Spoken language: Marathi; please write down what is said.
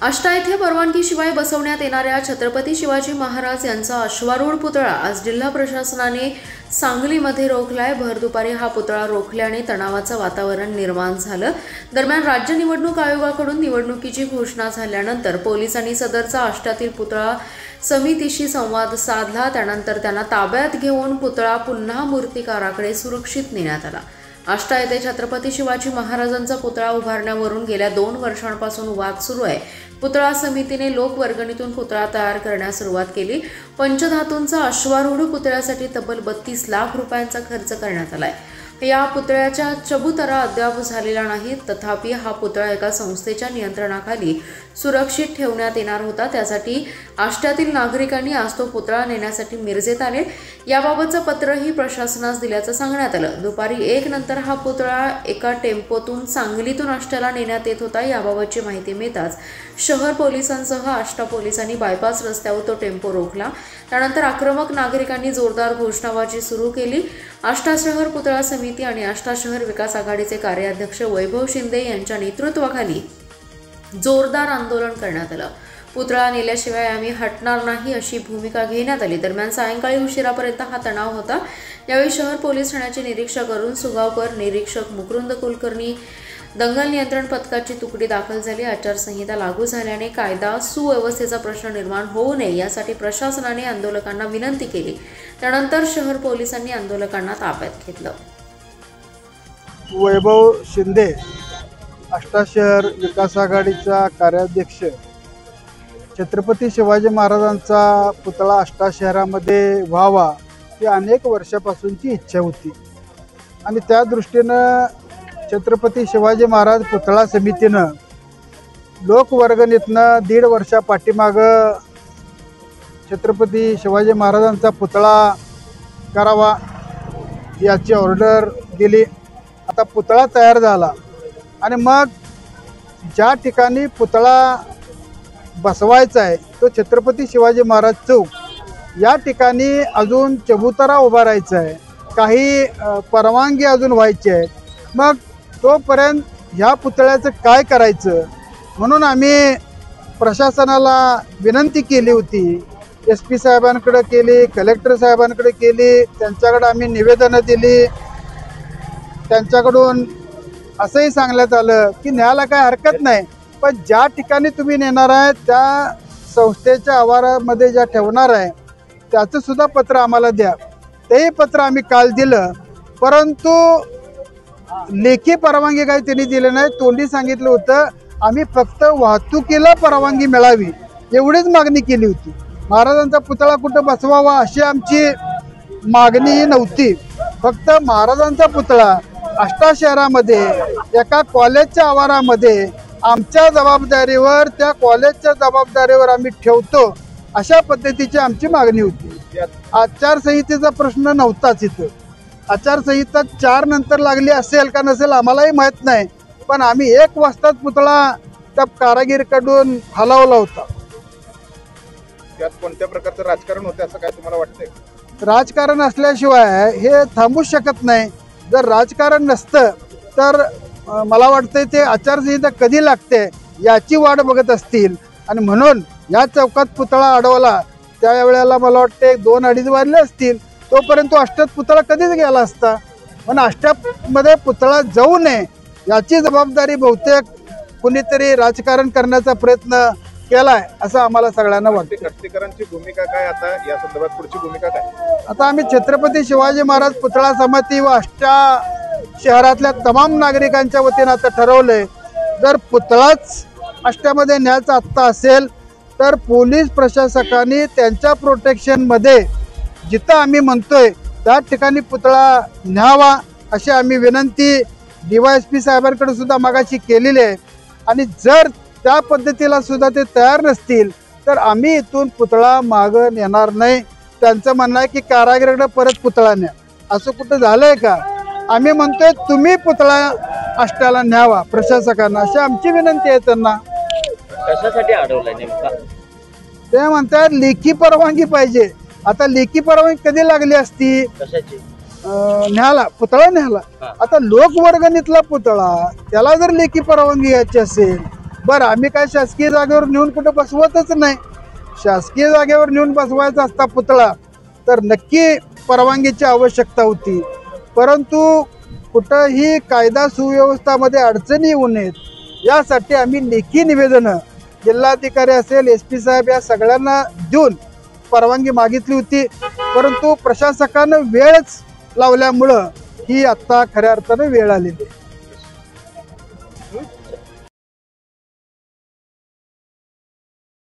आष्टा येथे परवानगीशिवाय बसवण्यात येणाऱ्या छत्रपती शिवाजी महाराज यांचा अश्वारूढ पुतळा आज जिल्हा प्रशासनाने सांगलीमध्ये रोखलाय। भर दुपारी हा पुतळा रोखल्याने तणावाचं वातावरण निर्माण झालं। दरम्यान राज्य निवडणूक आयोगाकडून निवडणुकीची घोषणा झाल्यानंतर पोलिसांनी सदरचा आष्टातील पुतळा समितीशी संवाद साधला। त्यानंतर त्यांना ताब्यात घेऊन पुतळा पुन्हा मूर्तिकाराकडे सुरक्षित नेण्यात आला। आष्टा येथे छत्रपती शिवाजी महाराजांचा पुतळा उभारण्यावरून गेल्या 2 वर्षांपासून वाद सुरू आहे। पुतळा समितीने लोकवर्गणीतून पुतळा तयार करण्यास सुरुवात केली। पंचधातूंचा अश्वारूढ पुतळ्यासाठी तब्बल 32 लाख रुपयांचा खर्च करण्यात आलाय। या पुतळ्याच्या चबुतरा अद्याप झालेला नाही। तथापि हा पुतळा एका संस्थेच्या नियंत्रणाखाली सुरक्षित ठेवण्यात येणार होता। त्यासाठी आष्ट्यातील नागरिकांनी आज तो पुतळा नेण्यासाठी मिरजेत आले। याबाबतचं पत्रही प्रशासनास दिल्याचं सांगण्यात आलं। दुपारी 1 नंतर हा पुतळा एका टेम्पोतून सांगलीतून आष्ट्याला नेण्यात येत होता। याबाबतची माहिती मिळताच शहर पोलिसांसह आष्टा पोलिसांनी बायपास रस्त्यावर तो टेम्पो रोखला। त्यानंतर आक्रमक नागरिकांनी जोरदार घोषणाबाजी सुरू केली। आष्टा शहर पुतळा समिती आणि आष्टा शहर विकास आघाडीचे कार्याध्यक्ष वैभव शिंदे यांच्या नेतृत्वाखाली जोरदार आंदोलन करण्यात आलं। पुतळा नेल्याशिवाय आम्ही हटणार नाही अशी भूमिका घेण्यात आली। दरम्यान सायंकाळी उशिरापर्यंत हा तणाव होता। यावेळी शहर पोलीस ठाण्याचे निरीक्षक अरुण सुगावकर, निरीक्षक मुकुंद कुलकर्णी, दंगल नियंत्रण पथकाची तुकडी दाखल झाली। आचारसंहिता लागू झाल्याने कायदा सुव्यवस्थेचा प्रश्न निर्माण होऊ नये यासाठी प्रशासनाने आंदोलकांना विनंती केली। त्यानंतर शहर पोलिसांनी आंदोलकांना ताब्यात घेतलं। वैभव शिंदे, आष्टा शहर विकास आघाडीचा कार्याध्यक्ष। छत्रपती शिवाजी महाराजांचा पुतळा आष्टा शहरामध्ये व्हावा ही अनेक वर्षापासूनची इच्छा होती आणि त्या दृष्टीनं छत्रपती शिवाजी महाराज पुतळा समितीनं लोकवर्गणीतनं 1.5 वर्षा पाठीमागं छत्रपती शिवाजी महाराजांचा पुतळा करावा याची ऑर्डर दिली। आता पुतळा तयार झाला आणि मग ज्या ठिकाणी पुतळा बसवायचा आहे तो छत्रपती शिवाजी महाराज चौक या ठिकाणी अजून चबुतरा उभारायचा आहे, काही परवानगी अजून व्हायची आहे। मग तोपर्यंत ह्या पुतळ्याचं काय करायचं म्हणून आम्ही प्रशासनाला विनंती केली होती। SP साहेबांकडे केली, कलेक्टर साहेबांकडे केली, त्यांच्याकडे आम्ही निवेदनं दिली। त्यांच्याकडून असंही सांगण्यात आलं की न्यायला काय हरकत नाही, पण ज्या ठिकाणी तुम्ही नेणार आहे त्या संस्थेच्या आवारामध्ये ज्या ठेवणार आहे त्याचं सुद्धा पत्र आम्हाला द्या। तेही पत्र आम्ही काल दिलं, परंतु लेखी परवानगी काही त्यांनी दिली नाही। तोंडी सांगितलं होतं आम्ही फक्त वाहतुकीला परवानगी मिळावी एवढीच मागणी केली होती। महाराजांचा पुतळा कुठं बसवावा अशी आमची मागणी नव्हती। फक्त महाराजांचा पुतळा आष्टा शहरामध्ये एका कॉलेजच्या आवारामध्ये आमच्या जबाबदारीवर, त्या कॉलेजच्या जबाबदारीवर आम्ही ठेवतो अशा पद्धतीची आमची मागणी होती। आचारसंहितेचा प्रश्न नव्हताच इथं। आचारसंहिता 4 नंतर लागली असेल का नसेल आम्हालाही माहीत नाही, पण आम्ही 1 वाजताच पुतळा त्या कारागीरकडून हलवला होता। त्यात कोणत्या प्रकारचं राजकारण होतं असं काय तुम्हाला वाटतंय? राजकारण असल्याशिवाय हे थांबू शकत नाही। जर राजकारण नसतं तर मला वाटतंय ते आचारसंहिता कधी लागते याची वाट बघत असतील आणि म्हणून या चौकात पुतळा अडवला। त्यावेळेला मला वाटते 2-2:30 वाजले असतील, तोपर्यंत आष्ट्यात पुतळा कधीच गेला असता। पण आष्ट्यामध्ये पुतळा जाऊ नये याची जबाबदारी बहुतेक कुणीतरी राजकारण करण्याचा प्रयत्न केलाय असं आम्हाला सगळ्यांना वाटते। कष्टीकरांची भूमिका काय आता या संदर्भात, पुढची भूमिका काय? आता आम्ही छत्रपती शिवाजी महाराज पुतळा समिती व आष्टा शहरातल्या तमाम नागरिकांच्या वतीनं आता ठरवलंय जर पुतळाच आष्ट्यामध्ये न्यायचा आत्ता असेल तर पोलीस प्रशासकांनी त्यांच्या प्रोटेक्शनमध्ये जिथं आम्ही म्हणतोय त्या ठिकाणी पुतळा न्यावा अशी आम्ही विनंती DYSP साहेबांकडे सुद्धा मागाशी केलेली आहे। आणि जर त्या पद्धतीला सुद्धा ते तयार नसतील तर आम्ही इथून पुतळा मागं नेणार नाही। त्यांचं म्हणणं आहे की कारागीरकडे परत पुतळा न्या, असं कुठं झालंय का? आम्ही म्हणतोय तुम्ही पुतळा आष्ट्याला न्यावा प्रशासकांना अशी आमची विनंती आहे त्यांना। कशासाठी अडवलाय नेमका? ते म्हणतात लेखी परवानगी पाहिजे। आता लेखी परवानगी कधी लागली असती? कशाची? न्याला पुतळा न्याला। आता लोकवर्गणीतला पुतळा त्याला जर लेखी परवानगी घ्यायची असेल बरं आम्ही काय शासकीय जागेवर नेऊन कुठं बसवतच नाही. शासकीय जागेवर नेऊन बसवायचा असता पुतळा तर नक्की परवानगीची आवश्यकता होती. परंतु कुठंही कायदा सुव्यवस्थामध्ये अडचणी येऊ नयेत यासाठी आम्ही लेखी निवेदनं जिल्हाधिकारी असेल SP साहेब या सगळ्यांना देऊन परवानगी मागितली होती. परंतु प्रशासकानं वेळच लावल्यामुळं ही आत्ता खऱ्या अर्थानं वेळ आलेली आहे.